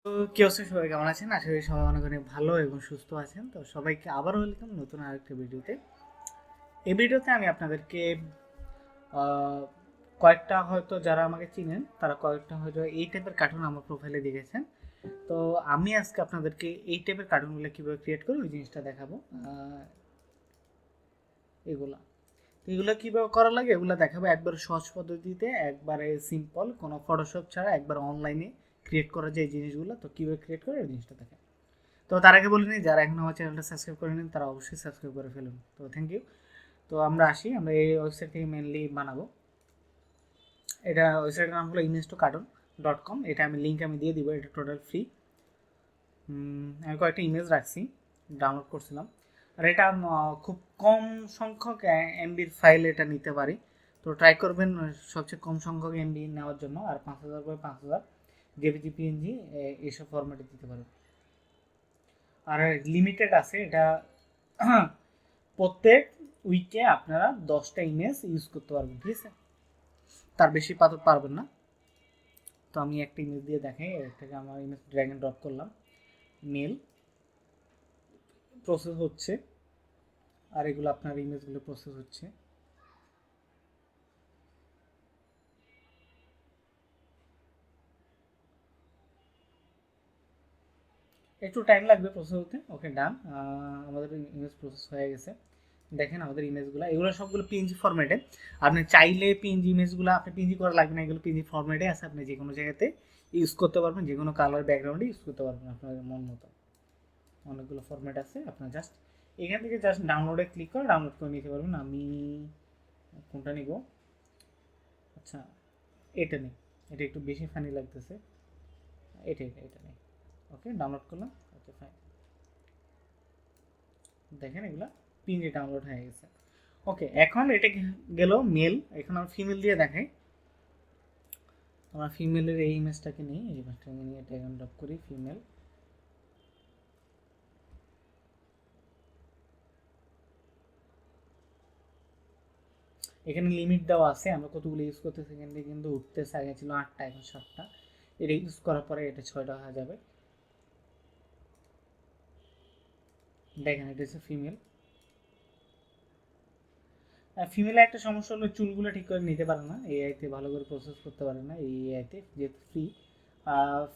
তো কি অবস্থা, সবাই কেমন আছেন? আশা করি সবাই অনেক অনেক ভালো এবং সুস্থ আছেন। তো সবাইকে আবারও ওয়েলকাম নতুন আরেকটা ভিডিওতে। এই ভিডিওতে আমি আপনাদেরকে আহ, কয়েকটা, হয়তো যারা আমাকে চিনেন তারা কয়েকটা হয়তো এই টাইপের কার্টুন আমার প্রোফাইলে দেখেছেন। তো আমি আজকে আপনাদেরকে এই টাইপের কার্টুনগুলো কীভাবে ক্রিয়েট করি ওই জিনিসটা দেখাবো। এগুলা তো এগুলো কীভাবে করা লাগে এগুলো দেখাবো একবার সহজ পদ্ধতিতে, একবারে সিম্পল, কোনো ফটোশপ ছাড়া একবার অনলাইনে ক্রিয়েট করা যায় এই জিনিসগুলো। তো কীভাবে ক্রিয়েট করে ওই জিনিসটা দেখা। তো তার আগে বলে নিই, যারা এখনো আমার চ্যানেলটা সাবস্ক্রাইব করে নিন তারা অবশ্যই সাবস্ক্রাইব করে ফেলুন। তো থ্যাংক ইউ। তো আমরা আসি, আমরা এই ওয়েবসাইট থেকে মেনলি বানাবো। এটা ওয়েবসাইটের নাম হলো image2cartoon.com। এটা লিঙ্ক দিয়ে দিব, এটা টোটাল ফ্রি। আমি কয়েকটা ইমেজ রাখছি, ডাউনলোড করছিলাম। আর এটা খুব কম সংখ্যক এমবির ফাইল এটা নিতে পারি। তো ট্রাই করবেন সবচেয়ে কম সংখ্যক এমবি নেওয়ার জন্য। আর 5000 বাই 5000 জেপিজি, পিএনজি এইসব ফরম্যাটে দিতে পারবেন। আর লিমিটেড আছে এটা। প্রত্যেক উইকে আপনারা 10টা ইমেজ ইউজ করতে পারবেন, ঠিক আছে? তার বেশি পারবেন না। তো আমি একটা ইমেজ দিয়ে দেখাই। এর থেকে আমার ইমেজ ড্র্যাগ এন্ড ড্রপ করলাম, মেল প্রসেস হচ্ছে, আর এগুলো আপনার ইমেজগুলো প্রসেস হচ্ছে। একটু টাইম লাগবে প্রসেস হতে। ওকে, ডান। আমাদের ইমেজ প্রসেস হয়ে গেছে। দেখেন আমাদের ইমেজগুলো, এগুলো সবগুলো পিএনজি ফরম্যাটে। আপনি চাইলে পিএনজি ইমেজগুলো আপনি পিএনজি করা লাগবে না, এগুলো পিএনজি ফরম্যাটে আছে। আপনি যে কোনো জায়গাতে ইউজ করতে পারবেন, যে কোনো কালার ব্যাকগ্রাউন্ডে ইউজ করতে পারবেন আপনার মন মতো। অনেকগুলো ফরম্যাট আছে, আপনার জাস্ট এখান থেকে জাস্ট ডাউনলোডে ক্লিক করে ডাউনলোড করে নিতে পারবেন। আমি কোনটা নিব? আচ্ছা, এটা নেই, এটা একটু বেশি ফানি লাগতেছে। এটা নেই। ওকে, ডাউনলোড করলাম। ওকে, ফাইন। দেখেন এগুলা পিএনজি ডাউনলোড হয়ে গেছে। ওকে, এখন এটা গেল মেল। এখন আমরা ফিমেল দিয়ে দেখাই। আমরা ফিমেলের এই ইমেজটাকে নিই, এই ইমেজটাকে নিয়ে ড্র্যাগ এন্ড ড্রপ করি ফিমেল। এখানে লিমিট দেওয়া আছে আমরা কতগুলো ইউজ করতেছি। এখান থেকে কিন্তু উঠতেছে, আগে ছিল 8টা, এখন 7টা। এটা ইউজ করার পরে এটা 6টা হয়ে যাবে। দেখেন এটা হচ্ছে ফিমেল। ফিমেলে একটা সমস্যা হলো চুলগুলো ঠিক করে নিতে পারে না, এআইতে ভালো করে প্রসেস করতে পারে না। এই এআইতে যেহেতু ফ্রি,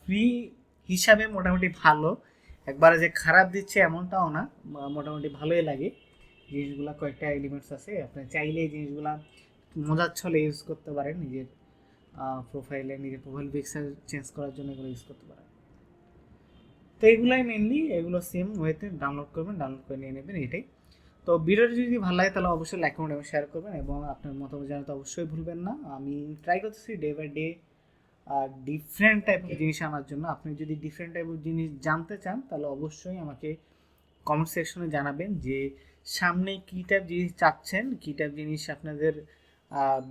ফ্রি হিসাবে মোটামুটি ভালো। একবারে যে খারাপ দিচ্ছে এমনটাও না, মোটামুটি ভালোই লাগে। জিনিসগুলো কয়েকটা এলিমেন্টস আছে, আপনি চাইলে এই জিনিসগুলো মজার ছলে ইউজ করতে পারেন। নিজের নিজের প্রোফাইল পিকচার চেঞ্জ করার জন্য এগুলো ইউজ করতে পারেন। তো এগুলাই মেনলি, এগুলো সেম ওয়েতে ডাউনলোড করবেন, ডাউনলোড করে নিয়ে নেবেন, এটাই। তো ভিডিওটি যদি ভালো লাগে তাহলে অবশ্যই লাইক কমেন্ট এবং শেয়ার করবেন, এবং আপনার মতামত জানাতে অবশ্যই ভুলবেন না। আমি ট্রাই করতেছি ডে বাই ডে ডিফারেন্ট টাইপের জিনিস আনার জন্য। আপনি যদি ডিফারেন্ট টাইপের জিনিস জানতে চান তাহলে অবশ্যই আমাকে কমেন্ট সেকশনে জানাবেন যে সামনে কী টাইপ জিনিস চাচ্ছেন, কী টাইপ জিনিস আপনাদের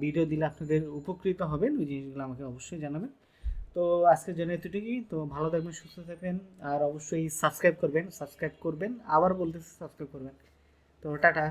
ভিডিও দিলে আপনাদের উপকৃত হবেন, ওই জিনিসগুলো আমাকে অবশ্যই জানাবেন। তো আজকের জন্য এতটুকুই। তো ভালো থাকবেন, সুস্থ থাকবেন, আর অবশ্যই সাবস্ক্রাইব করবেন, আবার বলতেছি সাবস্ক্রাইব করবেন। তো টাটা।